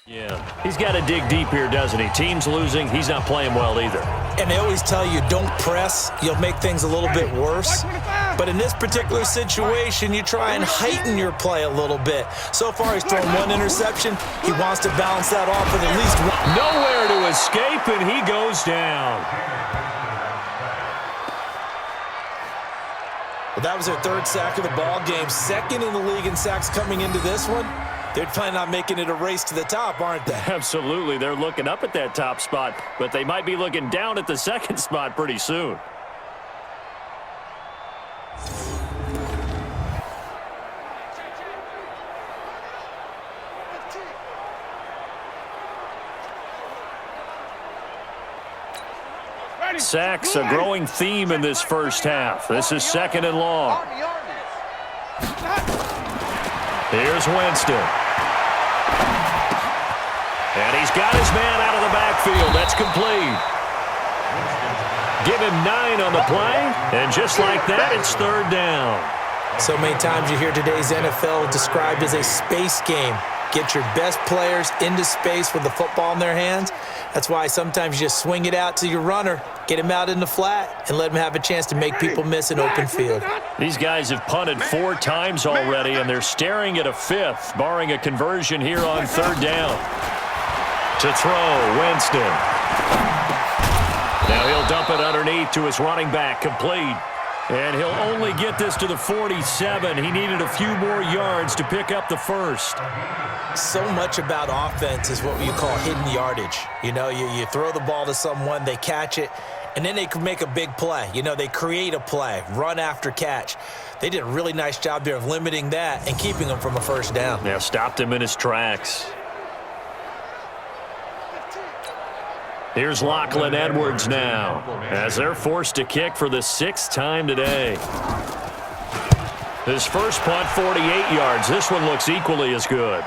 Yeah, he's got to dig deep here, doesn't he? Team's losing. He's not playing well either. And they always tell you, don't press. You'll make things a little bit worse. But in this particular situation, you try and heighten your play a little bit. So far, he's thrown one interception. He wants to balance that off with at least one. Nowhere to escape, and he goes down. Well, that was their third sack of the ball game. Second in the league in sacks coming into this one. They're planning on making it a race to the top, aren't they? Absolutely. They're looking up at that top spot, but they might be looking down at the second spot pretty soon. Sacks, a growing theme in this first half. This is second and long. Here's Winston. And he's got his man out of the backfield. That's complete. Give him 9 on the play, and just like that, it's third down. So many times you hear today's NFL described as a space game. Get your best players into space with the football in their hands. That's why sometimes you just swing it out to your runner, get him out in the flat, and let him have a chance to make people miss an open field. These guys have punted 4 times already, and they're staring at a 5th, barring a conversion here on third down. To throw, Winston. Now he'll dump it underneath to his running back, complete. And he'll only get this to the 47. He needed a few more yards to pick up the first. So much about offense is what you call hidden yardage. You know, you throw the ball to someone, they catch it, and then they can make a big play. You know, they create a play, run after catch. They did a really nice job there of limiting that and keeping him from a first down. Yeah, stopped him in his tracks. Here's Lachlan Edwards now, as they're forced to kick for the 6th time today. His first punt, 48 yards. This one looks equally as good.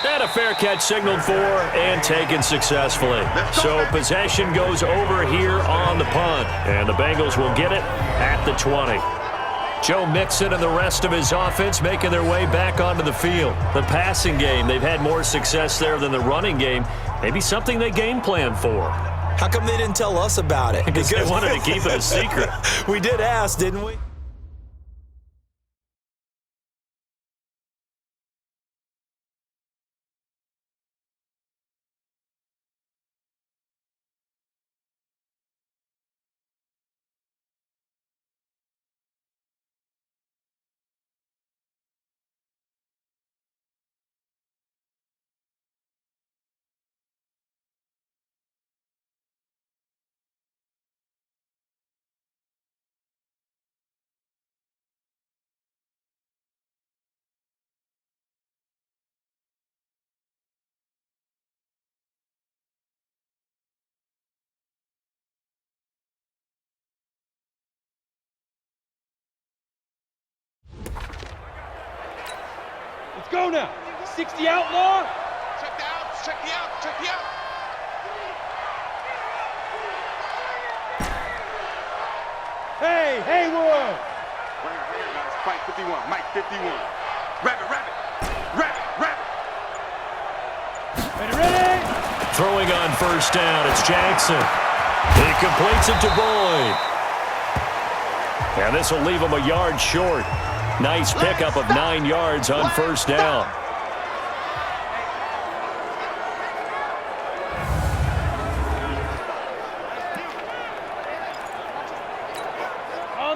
And a fair catch signaled for and taken successfully. So possession goes over here on the punt, and the Bengals will get it at the 20. Joe Mixon and the rest of his offense making their way back onto the field. The passing game, they've had more success there than the running game. Maybe something they game plan for. How come they didn't tell us about it? Because they wanted to keep it a secret. We did ask, didn't we? Let's go now. 60 outlaw. Check the out, check the out, check the out. Hey, Haywood. Right here, guys. Fight 51, Mike 51. Rabbit, rabbit, rabbit, rabbit. Ready, ready. Throwing on first down, it's Jackson. He completes it to Boyd. And this will leave him a yard short. Nice pickup of 9 yards on first down.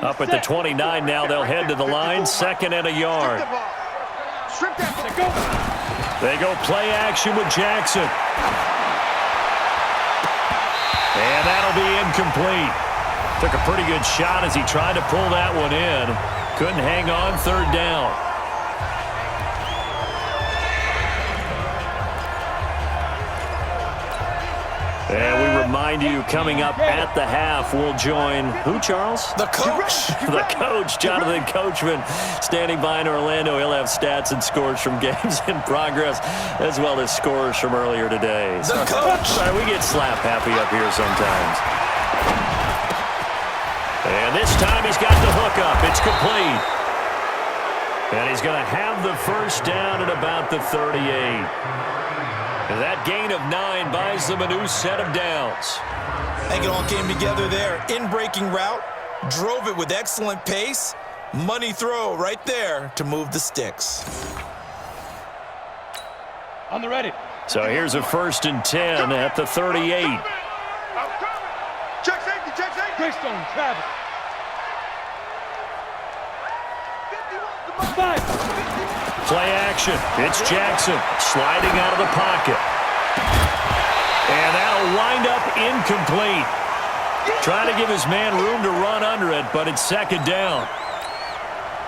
Up at the 29 now, they'll head to the line, 2nd and a yard. They go play action with Jackson. And that'll be incomplete. Took a pretty good shot as he tried to pull that one in. Couldn't hang on, third down. And we remind you, coming up at the half, we'll join who, Charles? The coach. The coach, Jonathan Coachman, standing by in Orlando. He'll have stats and scores from games in progress, as well as scores from earlier today. The coach. Sorry, we get slap happy up here sometimes. And this time he's got the hook up. It's complete. And he's going to have the first down at about the 38. And that gain of 9 buys them a new set of downs. I think it all came together there. In-breaking route, drove it with excellent pace. Money throw right there to move the sticks. On the ready. So here's a 1st and 10 at the 38. Check safety, check safety. Greystone, travel. 5. Play action. It's Jackson sliding out of the pocket. And that'll wind up incomplete. Trying to give his man room to run under it, but it's 2nd down.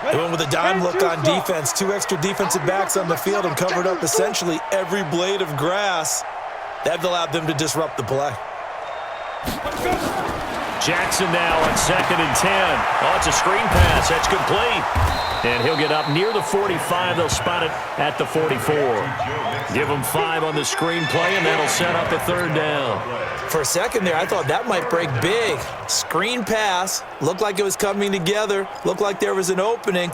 They went with a dime look on defense. 2 extra defensive backs on the field and covered up essentially every blade of grass. That allowed them to disrupt the play. Jackson now on 2nd and 10. Oh, it's a screen pass. That's complete. And he'll get up near the 45. They'll spot it at the 44. Give him 5 on the screen play, and that'll set up a 3rd down. For a second there, I thought that might break big. Screen pass. Looked like it was coming together. Looked like there was an opening.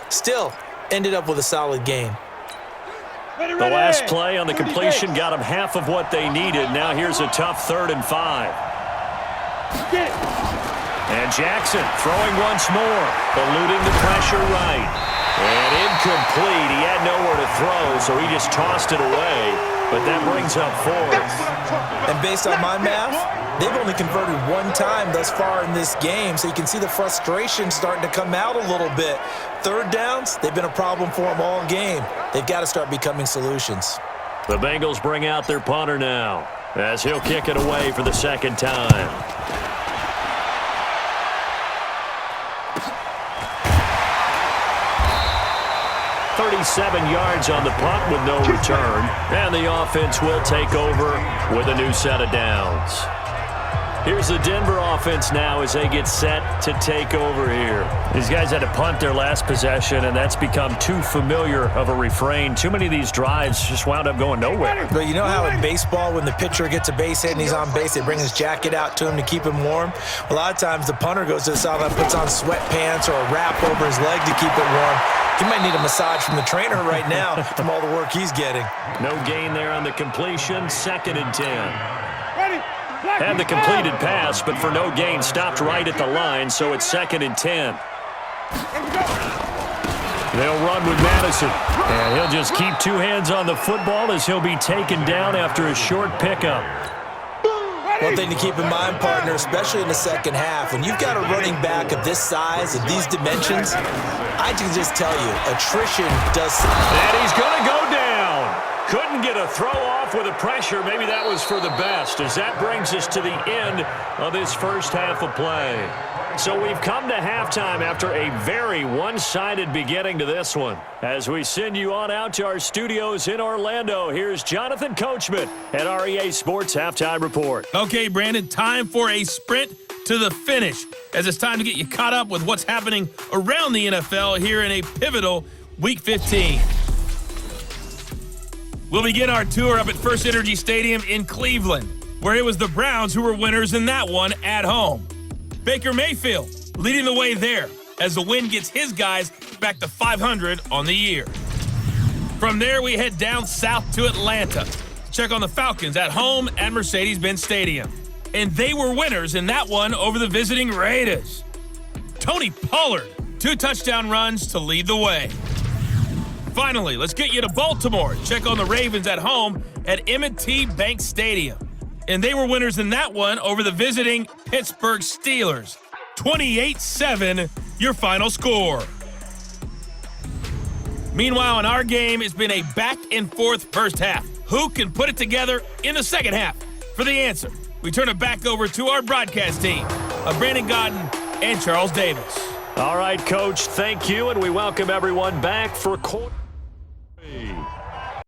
Still, ended up with a solid gain. Ready, The last play on the completion got them half of what they needed. Now here's a tough 3rd and 5. Get it. And Jackson throwing once more, eluding the pressure right. And incomplete. He had nowhere to throw, so he just tossed it away. But that brings up 4th. And based on my math, they've only converted 1 time thus far in this game, so you can see the frustration starting to come out a little bit. 3rd downs, they've been a problem for them all game. They've got to start becoming solutions. The Bengals bring out their punter now, as he'll kick it away for the 2nd time. 37 yards on the punt with no return. And the offense will take over with a new set of downs. Here's the Denver offense now as they get set to take over here. These guys had to punt their last possession, and that's become too familiar of a refrain. Too many of these drives just wound up going nowhere. But you know how in baseball, when the pitcher gets a base hit and he's on base, they bring his jacket out to him to keep him warm? A lot of times the punter goes to the sideline, puts on sweatpants or a wrap over his leg to keep it warm. He might need a massage from the trainer right now from all the work he's getting. No gain there on the completion. 2nd and 10. Ready. Had the completed pass, but for no gain, stopped right at the line, so it's 2nd and 10. They'll run with Madison, and he'll just keep 2 hands on the football as he'll be taken down after a short pickup. One thing to keep in mind, partner, especially in the second half, when you've got a running back of this size, of these dimensions, I can just tell you, attrition does something. And he's going to go down. Couldn't get a throw off with the pressure. Maybe that was for the best, as that brings us to the end of this first half of play. So we've come to halftime after a very one-sided beginning to this one. As we send you on out to our studios in Orlando, here's Jonathan Coachman at REA Sports Halftime Report. Okay, Brandon, time for a sprint to the finish, as it's time to get you caught up with what's happening around the NFL here in a pivotal Week 15. We'll begin our tour up at First Energy Stadium in Cleveland, where it was the Browns who were winners in that one at home. Baker Mayfield leading the way there as the win gets his guys back to 500 on the year. From there, we head down south to Atlanta to check on the Falcons at home at Mercedes-Benz Stadium. And they were winners in that one over the visiting Raiders. Tony Pollard, 2 touchdown runs to lead the way. Finally, let's get you to Baltimore. Check on the Ravens at home at M&T Bank Stadium. And they were winners in that one over the visiting Pittsburgh Steelers. 28-7, your final score. Meanwhile, in our game, it's been a back-and-forth first half. Who can put it together in the second half? For the answer, we turn it back over to our broadcast team of Brandon Godden and Charles Davis. All right, Coach, thank you, and we welcome everyone back for quarter.